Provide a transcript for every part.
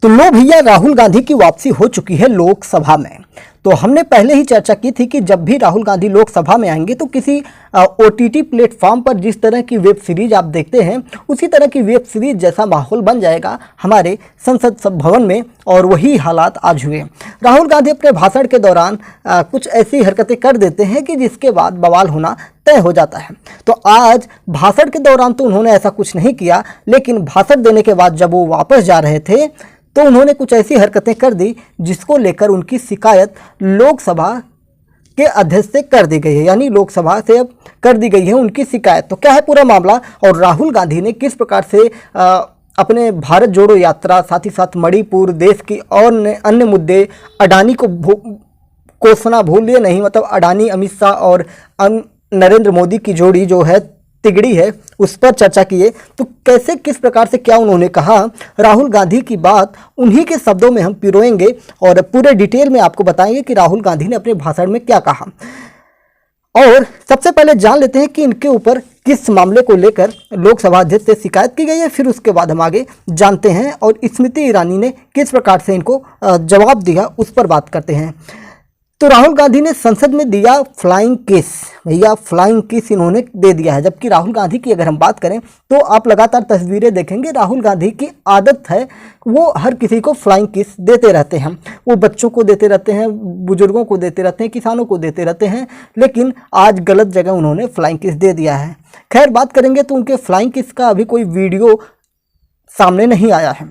तो लो भैया, राहुल गांधी की वापसी हो चुकी है लोकसभा में। तो हमने पहले ही चर्चा की थी कि जब भी राहुल गांधी लोकसभा में आएंगे तो किसी ओटीटी प्लेटफॉर्म पर जिस तरह की वेब सीरीज आप देखते हैं उसी तरह की वेब सीरीज जैसा माहौल बन जाएगा हमारे संसद भवन में, और वही हालात आज हुए। राहुल गांधी अपने भाषण के दौरान कुछ ऐसी हरकतें कर देते हैं कि जिसके बाद बवाल होना तय हो जाता है। तो आज भाषण के दौरान तो उन्होंने ऐसा कुछ नहीं किया, लेकिन भाषण देने के बाद जब वो वापस जा रहे थे तो उन्होंने कुछ ऐसी हरकतें कर दी जिसको लेकर उनकी शिकायत लोकसभा के अध्यक्ष से कर दी गई है, यानी लोकसभा से अब कर दी गई है उनकी शिकायत। तो क्या है पूरा मामला और राहुल गांधी ने किस प्रकार से अपने भारत जोड़ो यात्रा, साथ ही साथ मणिपुर, देश की और अन्य मुद्दे, अडानी को सुना भूलिए नहीं, मतलब अडानी, अमित शाह और नरेंद्र मोदी की जोड़ी जो है तिगड़ी है, उस पर चर्चा किए। तो कैसे, किस प्रकार से, क्या उन्होंने कहा, राहुल गांधी की बात उन्हीं के शब्दों में हम पिरोएंगे और पूरे डिटेल में आपको बताएंगे कि राहुल गांधी ने अपने भाषण में क्या कहा। और सबसे पहले जान लेते हैं कि इनके ऊपर किस मामले को लेकर लोकसभा अध्यक्ष से शिकायत की गई है, फिर उसके बाद हम आगे जानते हैं और स्मृति ईरानी ने किस प्रकार से इनको जवाब दिया उस पर बात करते हैं। तो राहुल गांधी ने संसद में दिया फ्लाइंग किस। भैया फ्लाइंग किस इन्होंने दे दिया है। जबकि राहुल गांधी की अगर हम बात करें तो आप लगातार तस्वीरें देखेंगे, राहुल गांधी की आदत है वो हर किसी को फ्लाइंग किस देते रहते हैं। वो बच्चों को देते रहते हैं, बुजुर्गों को देते रहते हैं, किसानों को देते रहते हैं, लेकिन आज गलत जगह उन्होंने फ्लाइंग किस दे दिया है। खैर, बात करेंगे तो उनके फ्लाइंग किस का अभी कोई वीडियो सामने नहीं आया है।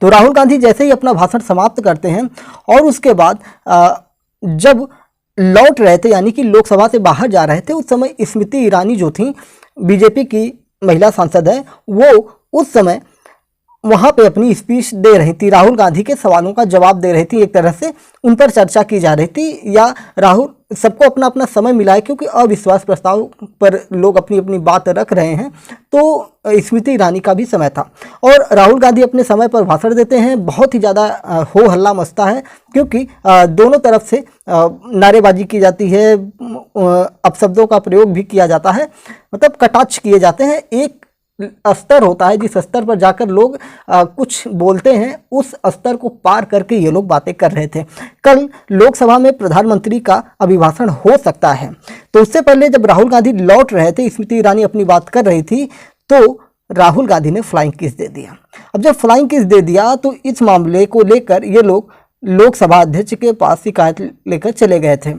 तो राहुल गांधी जैसे ही अपना भाषण समाप्त करते हैं और उसके बाद जब लौट रहे थे, यानी कि लोकसभा से बाहर जा रहे थे, उस समय स्मृति ईरानी जो थी, बीजेपी की महिला सांसद है, वो उस समय वहाँ पे अपनी स्पीच दे रही थी, राहुल गांधी के सवालों का जवाब दे रही थी। एक तरह से उन पर चर्चा की जा रही थी, या राहुल सबको अपना अपना समय मिला है क्योंकि अविश्वास प्रस्ताव पर लोग अपनी अपनी बात रख रहे हैं, तो स्मृति ईरानी का भी समय था। और राहुल गांधी अपने समय पर भाषण देते हैं, बहुत ही ज़्यादा हो हल्ला मचता है क्योंकि दोनों तरफ से नारेबाजी की जाती है, अपशब्दों का प्रयोग भी किया जाता है, मतलब कटाक्ष किए जाते हैं। एक स्तर होता है जिस स्तर पर जाकर लोग कुछ बोलते हैं, उस स्तर को पार करके ये लोग बातें कर रहे थे। कल लोकसभा में प्रधानमंत्री का अभिभाषण हो सकता है, तो उससे पहले जब राहुल गांधी लौट रहे थे, स्मृति ईरानी अपनी बात कर रही थी, तो राहुल गांधी ने फ्लाइंग किस दे दिया। अब जब फ्लाइंग किस दे दिया तो इस मामले को लेकर ये लोग लोकसभा अध्यक्ष के पास शिकायत लेकर चले गए थे,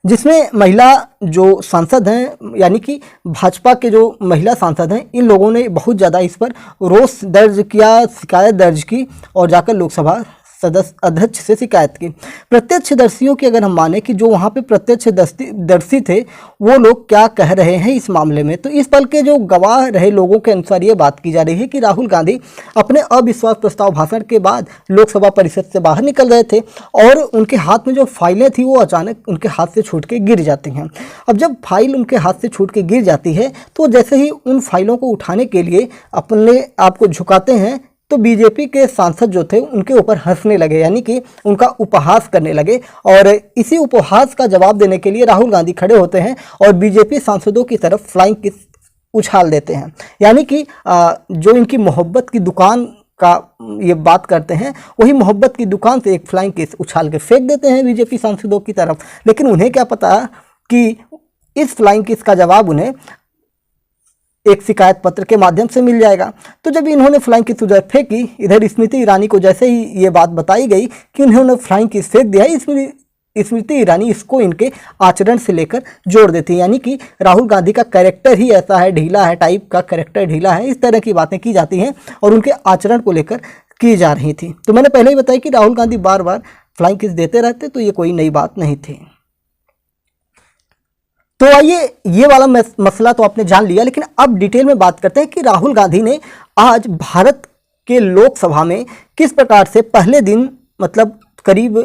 जिसमें महिला जो सांसद हैं, यानी कि भाजपा के जो महिला सांसद हैं, इन लोगों ने बहुत ज़्यादा इस पर रोष दर्ज किया, शिकायत दर्ज की और जाकर लोकसभा सदस्य अध्यक्ष से शिकायत की। प्रत्यक्षदर्शियों की अगर हम माने कि जो वहाँ पे प्रत्यक्षदर्शी थे वो लोग क्या कह रहे हैं इस मामले में, तो इस पल के जो गवाह रहे लोगों के अनुसार ये बात की जा रही है कि राहुल गांधी अपने अविश्वास प्रस्ताव भाषण के बाद लोकसभा परिषद से बाहर निकल रहे थे और उनके हाथ में जो फाइलें थी वो अचानक उनके हाथ से छूट के गिर जाती हैं। अब जब फाइल उनके हाथ से छूट के गिर जाती है तो जैसे ही उन फाइलों को उठाने के लिए अपने आप को झुकाते हैं तो बीजेपी के सांसद जो थे उनके ऊपर हंसने लगे, यानी कि उनका उपहास करने लगे। और इसी उपहास का जवाब देने के लिए राहुल गांधी खड़े होते हैं और बीजेपी सांसदों की तरफ फ्लाइंग किस उछाल देते हैं, यानी कि जो इनकी मोहब्बत की दुकान का ये बात करते हैं, वही मोहब्बत की दुकान से एक फ्लाइंग किस उछाल के फेंक देते हैं बीजेपी सांसदों की तरफ। लेकिन उन्हें क्या पता कि इस फ्लाइंग किस का जवाब उन्हें एक शिकायत पत्र के माध्यम से मिल जाएगा। तो जब इन्होंने फ्लाइंग किस उधर फेंकी, इधर स्मृति ईरानी को जैसे ही ये बात बताई गई कि उन्होंने फ्लाइंग किस फेंक दिया, स्मृति ईरानी इसको इनके आचरण से लेकर जोड़ देती है, यानी कि राहुल गांधी का कैरेक्टर ही ऐसा है, ढीला है, टाइप का कैरेक्टर ढीला है, इस तरह की बातें की जाती हैं और उनके आचरण को लेकर की जा रही थी। तो मैंने पहले ही बताया कि राहुल गांधी बार बार फ्लाइंग किस देते रहते, तो ये कोई नई बात नहीं थी। तो आइए, ये वाला मसला तो आपने जान लिया, लेकिन अब डिटेल में बात करते हैं कि राहुल गांधी ने आज भारत के लोकसभा में किस प्रकार से पहले दिन, मतलब करीब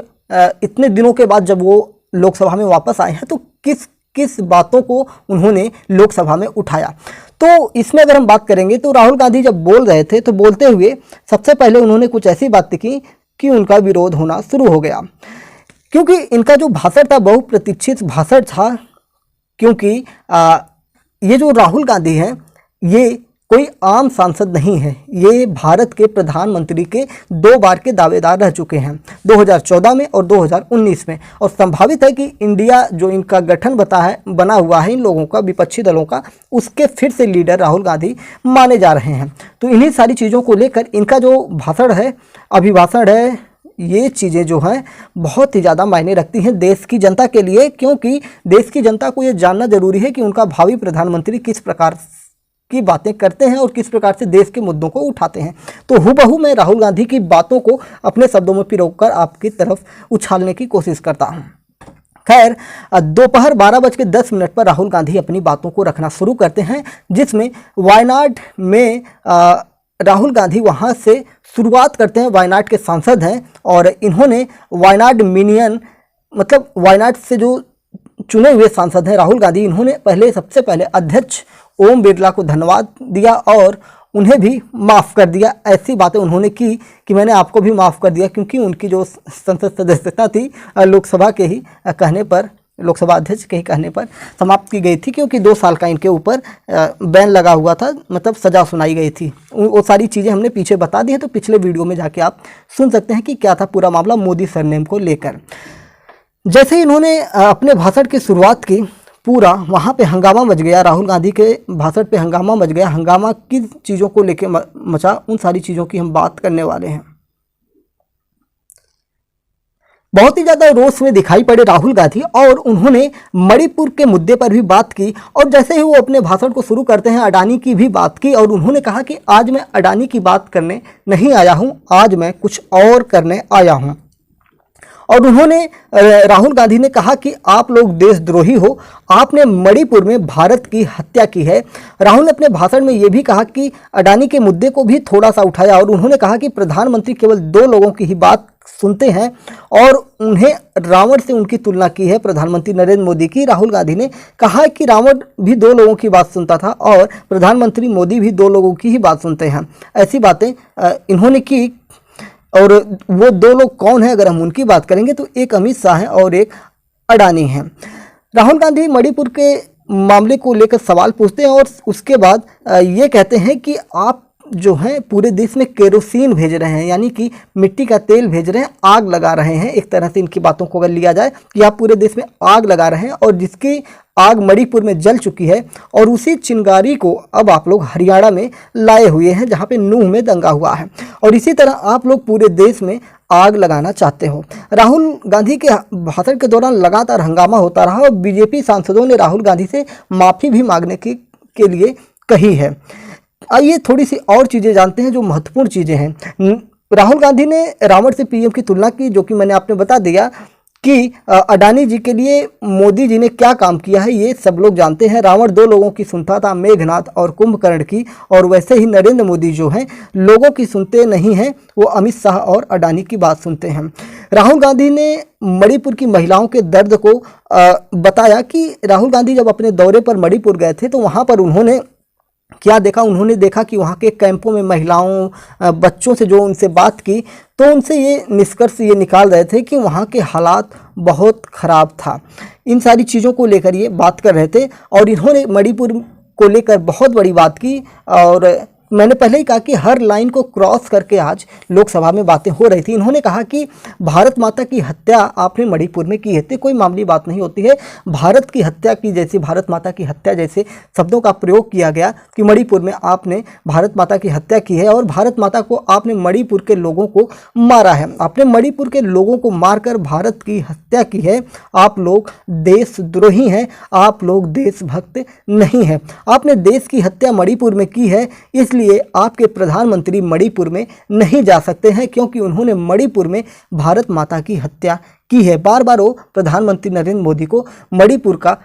इतने दिनों के बाद जब वो लोकसभा में वापस आए हैं, तो किस किस बातों को उन्होंने लोकसभा में उठाया। तो इसमें अगर हम बात करेंगे तो राहुल गांधी जब बोल रहे थे तो बोलते हुए सबसे पहले उन्होंने कुछ ऐसी बात की कि उनका विरोध होना शुरू हो गया, क्योंकि इनका जो भाषण था बहुप्रतीक्षित भाषण था। क्योंकि ये जो राहुल गांधी हैं ये कोई आम सांसद नहीं है, ये भारत के प्रधानमंत्री के 2 बार के दावेदार रह चुके हैं, 2014 में और 2019 में। और संभावित है कि इंडिया जो इनका गठन बना हुआ है इन लोगों का, विपक्षी दलों का, उसके फिर से लीडर राहुल गांधी माने जा रहे हैं। तो इन्हीं सारी चीज़ों को लेकर इनका जो भाषण है, अभिभाषण है, ये चीज़ें जो हैं बहुत ही ज़्यादा मायने रखती हैं देश की जनता के लिए, क्योंकि देश की जनता को ये जानना जरूरी है कि उनका भावी प्रधानमंत्री किस प्रकार की बातें करते हैं और किस प्रकार से देश के मुद्दों को उठाते हैं। तो हूबहू मैं राहुल गांधी की बातों को अपने शब्दों में पिरोकर आपकी तरफ उछालने की कोशिश करता हूं। खैर, दोपहर 12:10 पर राहुल गांधी अपनी बातों को रखना शुरू करते हैं, जिसमें वायनाड में राहुल गांधी वहां से शुरुआत करते हैं। वायनाड के सांसद हैं और इन्होंने वायनाड मिनियन, मतलब वायनाड से जो चुने हुए सांसद हैं राहुल गांधी, इन्होंने सबसे पहले अध्यक्ष ओम बिरला को धन्यवाद दिया और उन्हें भी माफ़ कर दिया। ऐसी बातें उन्होंने की कि मैंने आपको भी माफ़ कर दिया, क्योंकि उनकी जो संसद सदस्यता थी लोकसभा के ही कहने पर, लोकसभा अध्यक्ष के ही कहने पर समाप्त की गई थी, क्योंकि 2 साल का इनके ऊपर बैन लगा हुआ था, मतलब सज़ा सुनाई गई थी। वो सारी चीज़ें हमने पीछे बता दी हैं, तो पिछले वीडियो में जाके आप सुन सकते हैं कि क्या था पूरा मामला मोदी सरनेम को लेकर। जैसे ही इन्होंने अपने भाषण की शुरुआत की, पूरा वहाँ पे हंगामा मच गया। राहुल गांधी के भाषण पे हंगामा मच गया। हंगामा किन चीज़ों को लेके मचा, उन सारी चीज़ों की हम बात करने वाले हैं। बहुत ही ज़्यादा रोष में दिखाई पड़े राहुल गांधी और उन्होंने मणिपुर के मुद्दे पर भी बात की। और जैसे ही वो अपने भाषण को शुरू करते हैं, अडानी की भी बात की और उन्होंने कहा कि आज मैं अडानी की बात करने नहीं आया हूँ, आज मैं कुछ और करने आया हूँ। और उन्होंने, राहुल गांधी ने कहा कि आप लोग देशद्रोही हो, आपने मणिपुर में भारत की हत्या की है। राहुल ने अपने भाषण में ये भी कहा कि अडानी के मुद्दे को भी थोड़ा सा उठाया और उन्होंने कहा कि प्रधानमंत्री केवल 2 लोगों की ही बात सुनते हैं और उन्हें रावण से उनकी तुलना की है प्रधानमंत्री नरेंद्र मोदी की। राहुल गांधी ने कहा कि रावण भी 2 लोगों की बात सुनता था और प्रधानमंत्री मोदी भी 2 लोगों की ही बात सुनते हैं। ऐसी बातें इन्होंने की। और वो 2 लोग कौन हैं अगर हम उनकी बात करेंगे तो एक अमित शाह हैं और एक अडानी हैं। राहुल गांधी मणिपुर के मामले को लेकर सवाल पूछते हैं और उसके बाद ये कहते हैं कि आप जो हैं पूरे देश में केरोसिन भेज रहे हैं, यानी कि मिट्टी का तेल भेज रहे हैं, आग लगा रहे हैं। एक तरह से इनकी बातों को अगर लिया जाए कि आप पूरे देश में आग लगा रहे हैं और जिसकी आग मणिपुर में जल चुकी है और उसी चिंगारी को अब आप लोग हरियाणा में लाए हुए हैं, जहां पे नूह में दंगा हुआ है। और इसी तरह आप लोग पूरे देश में आग लगाना चाहते हो। राहुल गांधी के भाषण के दौरान लगातार हंगामा होता रहा और बीजेपी सांसदों ने राहुल गांधी से माफ़ी भी मांगने के लिए कही है। आइए थोड़ी सी और चीज़ें जानते हैं जो महत्वपूर्ण चीज़ें हैं। राहुल गांधी ने रावण से पीएम की तुलना की, जो कि मैंने आपने बता दिया कि अडानी जी के लिए मोदी जी ने क्या काम किया है, ये सब लोग जानते हैं। रावण 2 लोगों की सुनता था, मेघनाथ और कुंभकर्ण की, और वैसे ही नरेंद्र मोदी जो हैं लोगों की सुनते नहीं हैं, वो अमित शाह और अडानी की बात सुनते हैं। राहुल गांधी ने मणिपुर की महिलाओं के दर्द को बताया कि राहुल गांधी जब अपने दौरे पर मणिपुर गए थे तो वहाँ पर उन्होंने क्या देखा, उन्होंने देखा कि वहाँ के कैंपों में महिलाओं, बच्चों से जो उनसे बात की तो उनसे ये निष्कर्ष ये निकाल रहे थे कि वहाँ के हालात बहुत ख़राब था। इन सारी चीज़ों को लेकर ये बात कर रहे थे और इन्होंने मणिपुर को लेकर बहुत बड़ी बात की। और मैंने पहले ही कहा कि हर लाइन को क्रॉस करके आज लोकसभा में बातें हो रही थी। इन्होंने कहा कि भारत माता की हत्या आपने मणिपुर में की है, तो कोई मामूली बात नहीं होती है। भारत की हत्या की जैसे, भारत माता की हत्या जैसे शब्दों का प्रयोग किया गया कि मणिपुर में आपने भारत माता की हत्या की है और भारत माता को आपने मणिपुर के लोगों को मारा है। आपने मणिपुर के लोगों को मारकर भारत की हत्या की है। आप लोग देशद्रोही हैं, आप लोग देशभक्त नहीं हैं। आपने देश की हत्या मणिपुर में की है, इसलिए आपके प्रधानमंत्री मणिपुर में नहीं जा सकते हैं, क्योंकि उन्होंने मणिपुर में भारत माता की हत्या की है। बार बार वो प्रधानमंत्री नरेंद्र मोदी को मणिपुर का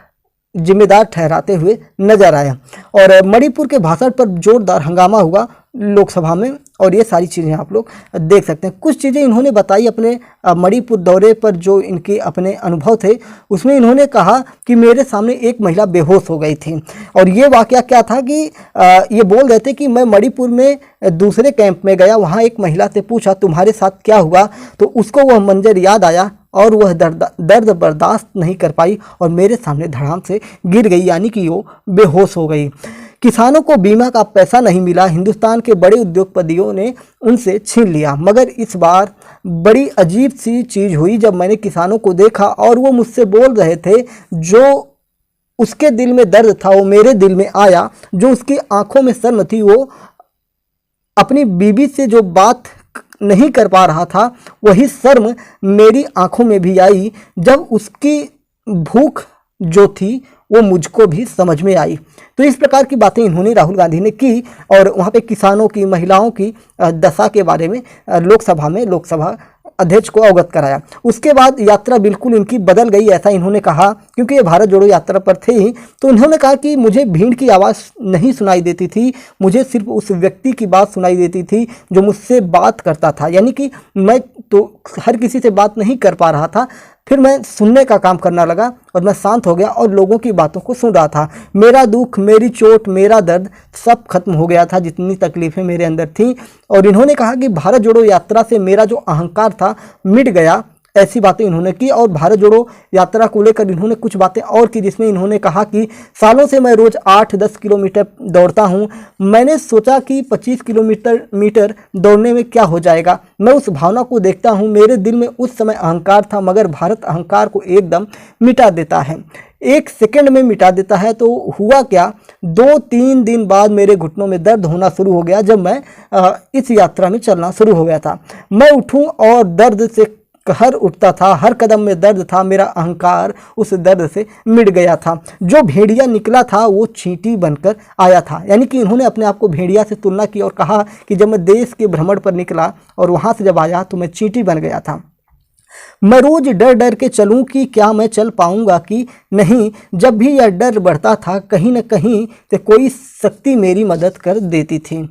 जिम्मेदार ठहराते हुए नजर आया और मणिपुर के भाषण पर जोरदार हंगामा हुआ लोकसभा में। और ये सारी चीज़ें आप लोग देख सकते हैं। कुछ चीज़ें इन्होंने बताई अपने मणिपुर दौरे पर, जो इनके अपने अनुभव थे। उसमें इन्होंने कहा कि मेरे सामने एक महिला बेहोश हो गई थी और ये वाकया क्या था कि ये बोल रहे थे कि मैं मणिपुर में दूसरे कैंप में गया, वहाँ एक महिला से पूछा तुम्हारे साथ क्या हुआ, तो उसको वह मंजर याद आया और वह दर्द बर्दाश्त नहीं कर पाई और मेरे सामने धड़ाम से गिर गई, यानी कि वो बेहोश हो गई। किसानों को बीमा का पैसा नहीं मिला, हिंदुस्तान के बड़े उद्योगपतियों ने उनसे छीन लिया। मगर इस बार बड़ी अजीब सी चीज़ हुई जब मैंने किसानों को देखा और वो मुझसे बोल रहे थे, जो उसके दिल में दर्द था वो मेरे दिल में आया, जो उसकी आंखों में शर्म थी वो अपनी बीवी से जो बात नहीं कर पा रहा था, वही शर्म मेरी आंखों में भी आई जब उसकी भूख जो थी वो मुझको भी समझ में आई। तो इस प्रकार की बातें इन्होंने राहुल गांधी ने की और वहाँ पे किसानों की, महिलाओं की दशा के बारे में लोकसभा अध्यक्ष को अवगत कराया। उसके बाद यात्रा बिल्कुल इनकी बदल गई, ऐसा इन्होंने कहा, क्योंकि ये भारत जोड़ो यात्रा पर थे ही। तो इन्होंने कहा कि मुझे भीड़ की आवाज़ नहीं सुनाई देती थी, मुझे सिर्फ उस व्यक्ति की बात सुनाई देती थी जो मुझसे बात करता था। यानी कि मैं तो हर किसी से बात नहीं कर पा रहा था, फिर मैं सुनने का काम करना लगा और मैं शांत हो गया और लोगों की बातों को सुन रहा था। मेरा दुख, मेरी चोट, मेरा दर्द सब खत्म हो गया था, जितनी तकलीफ़ें मेरे अंदर थीं। और इन्होंने कहा कि भारत जोड़ो यात्रा से मेरा जो अहंकार था मिट गया, ऐसी बातें इन्होंने की। और भारत जोड़ो यात्रा को लेकर इन्होंने कुछ बातें और की, जिसमें इन्होंने कहा कि सालों से मैं रोज़ 8-10 किलोमीटर दौड़ता हूं। मैंने सोचा कि 25 किलोमीटर दौड़ने में क्या हो जाएगा। मैं उस भावना को देखता हूं, मेरे दिल में उस समय अहंकार था, मगर भारत अहंकार को एकदम मिटा देता है, 1 सेकंड में मिटा देता है। तो हुआ क्या, 2-3 दिन बाद मेरे घुटनों में दर्द होना शुरू हो गया जब मैं इस यात्रा में चलना शुरू हो गया था। मैं उठूं और दर्द से कहर उठता था, हर कदम में दर्द था, मेरा अहंकार उस दर्द से मिट गया था। जो भेड़िया निकला था वो चींटी बनकर आया था। यानी कि इन्होंने अपने आप को भेड़िया से तुलना की और कहा कि जब मैं देश के भ्रमण पर निकला और वहाँ से जब आया तो मैं चींटी बन गया था। मैं रोज डर डर के चलूं कि क्या मैं चल पाऊंगा कि नहीं। जब भी यह डर बढ़ता था, कहीं न कहीं से कोई शक्ति मेरी मदद कर देती थी।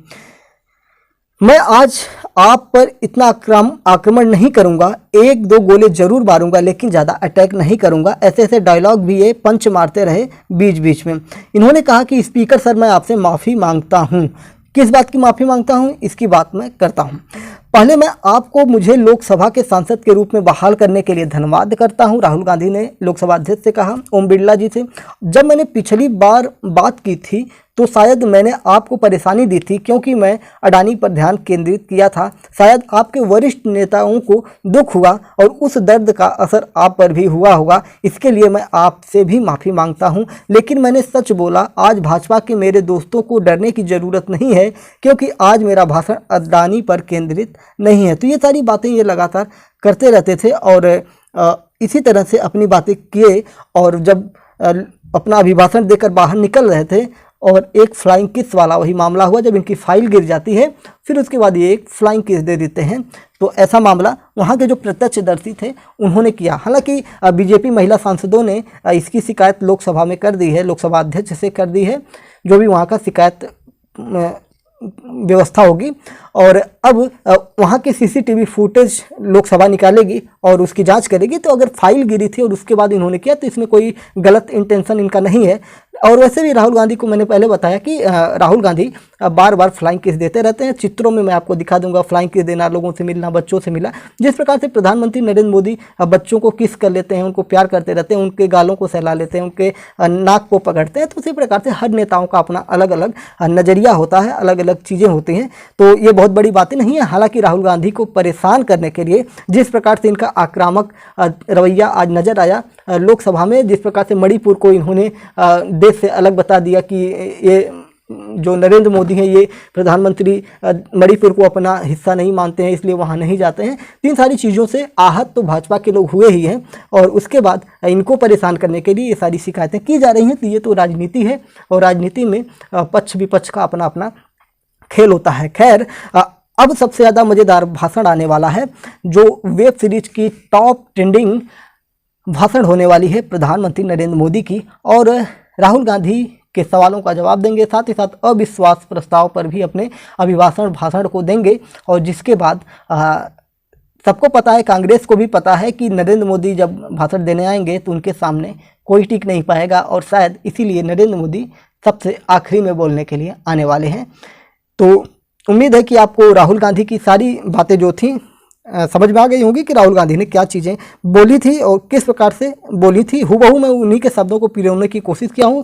मैं आज आप पर इतना आक्रमण नहीं करूंगा, 1-2 गोले जरूर मारूंगा, लेकिन ज़्यादा अटैक नहीं करूंगा। ऐसे ऐसे डायलॉग भी ये पंच मारते रहे बीच बीच में। इन्होंने कहा कि स्पीकर सर, मैं आपसे माफ़ी मांगता हूं। किस बात की माफ़ी मांगता हूं, इसकी बात मैं करता हूं। पहले मैं आपको मुझे लोकसभा के सांसद के रूप में बहाल करने के लिए धन्यवाद करता हूं, राहुल गांधी ने लोकसभा अध्यक्ष से कहा, ओम बिरला जी से। जब मैंने पिछली बार बात की थी तो शायद मैंने आपको परेशानी दी थी, क्योंकि मैं अडानी पर ध्यान केंद्रित किया था। शायद आपके वरिष्ठ नेताओं को दुख हुआ और उस दर्द का असर आप पर भी हुआ होगा। इसके लिए मैं आपसे भी माफ़ी मांगता हूं। लेकिन मैंने सच बोला। आज भाजपा के मेरे दोस्तों को डरने की ज़रूरत नहीं है, क्योंकि आज मेरा भाषण अडानी पर केंद्रित नहीं है। तो ये सारी बातें ये लगातार करते रहते थे और इसी तरह से अपनी बातें किए। और जब अपना अभिभाषण देकर बाहर निकल रहे थे और एक फ्लाइंग किस वाला वही मामला हुआ, जब इनकी फाइल गिर जाती है फिर उसके बाद ये एक फ्लाइंग किस दे देते हैं। तो ऐसा मामला वहाँ के जो प्रत्यक्षदर्शी थे उन्होंने किया। हालांकि बीजेपी महिला सांसदों ने इसकी शिकायत लोकसभा में कर दी है, लोकसभा अध्यक्ष से कर दी है, जो भी वहाँ का शिकायत व्यवस्था होगी। और अब वहाँ की सीसीटीवी फुटेज लोकसभा निकालेगी और उसकी जांच करेगी। तो अगर फाइल गिरी थी और उसके बाद इन्होंने किया तो इसमें कोई गलत इंटेंशन इनका नहीं है। और वैसे भी राहुल गांधी को मैंने पहले बताया कि राहुल गांधी बार बार फ्लाइंग किस देते रहते हैं। चित्रों में मैं आपको दिखा दूंगा, फ्लाइंग किस देना, लोगों से मिलना, बच्चों से मिला। जिस प्रकार से प्रधानमंत्री नरेंद्र मोदी बच्चों को किस कर लेते हैं, उनको प्यार करते रहते हैं, उनके गालों को सहला लेते हैं, उनके नाक को पकड़ते हैं, तो उसी प्रकार से हर नेताओं का अपना अलग अलग नज़रिया होता है, अलग अलग चीज़ें होती हैं। तो ये बहुत बड़ी बातें नहीं है। हालांकि राहुल गांधी को परेशान करने के लिए जिस प्रकार से इनका आक्रामक रवैया आज नजर आया लोकसभा में, जिस प्रकार से मणिपुर को इन्होंने देश से अलग बता दिया कि ये जो नरेंद्र मोदी हैं ये प्रधानमंत्री मणिपुर को अपना हिस्सा नहीं मानते हैं, इसलिए वहाँ नहीं जाते हैं। तीन सारी चीज़ों से आहत तो भाजपा के लोग हुए ही हैं और उसके बाद इनको परेशान करने के लिए ये सारी शिकायतें की जा रही हैं। तो ये तो राजनीति है और राजनीति में पक्ष विपक्ष का अपना अपना खेल होता है। खैर, अब सबसे ज़्यादा मज़ेदार भाषण आने वाला है, जो वेब सीरीज की टॉप ट्रेंडिंग भाषण होने वाली है प्रधानमंत्री नरेंद्र मोदी की। और राहुल गांधी के सवालों का जवाब देंगे, साथ ही साथ अविश्वास प्रस्ताव पर भी अपने भाषण को देंगे। और जिसके बाद सबको पता है, कांग्रेस को भी पता है कि नरेंद्र मोदी जब भाषण देने आएंगे तो उनके सामने कोई टिक नहीं पाएगा और शायद इसीलिए नरेंद्र मोदी सबसे आखिरी में बोलने के लिए आने वाले हैं। तो उम्मीद है कि आपको राहुल गांधी की सारी बातें जो थी समझ में आ गई होंगी कि राहुल गांधी ने क्या चीज़ें बोली थी और किस प्रकार से बोली थी। हूबहू मैं उन्हीं के शब्दों को पिरोने की कोशिश किया हूँ।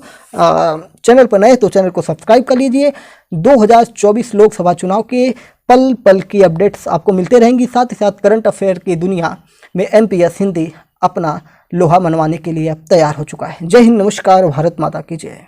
चैनल पर नए तो चैनल को सब्सक्राइब कर लीजिए। 2024 लोकसभा चुनाव के पल पल की अपडेट्स आपको मिलते रहेंगी। साथ ही साथ करंट अफेयर की दुनिया में MPS हिंदी अपना लोहा मनवाने के लिए अब तैयार हो चुका है। जय हिंद, नमस्कार, भारत माता की जय।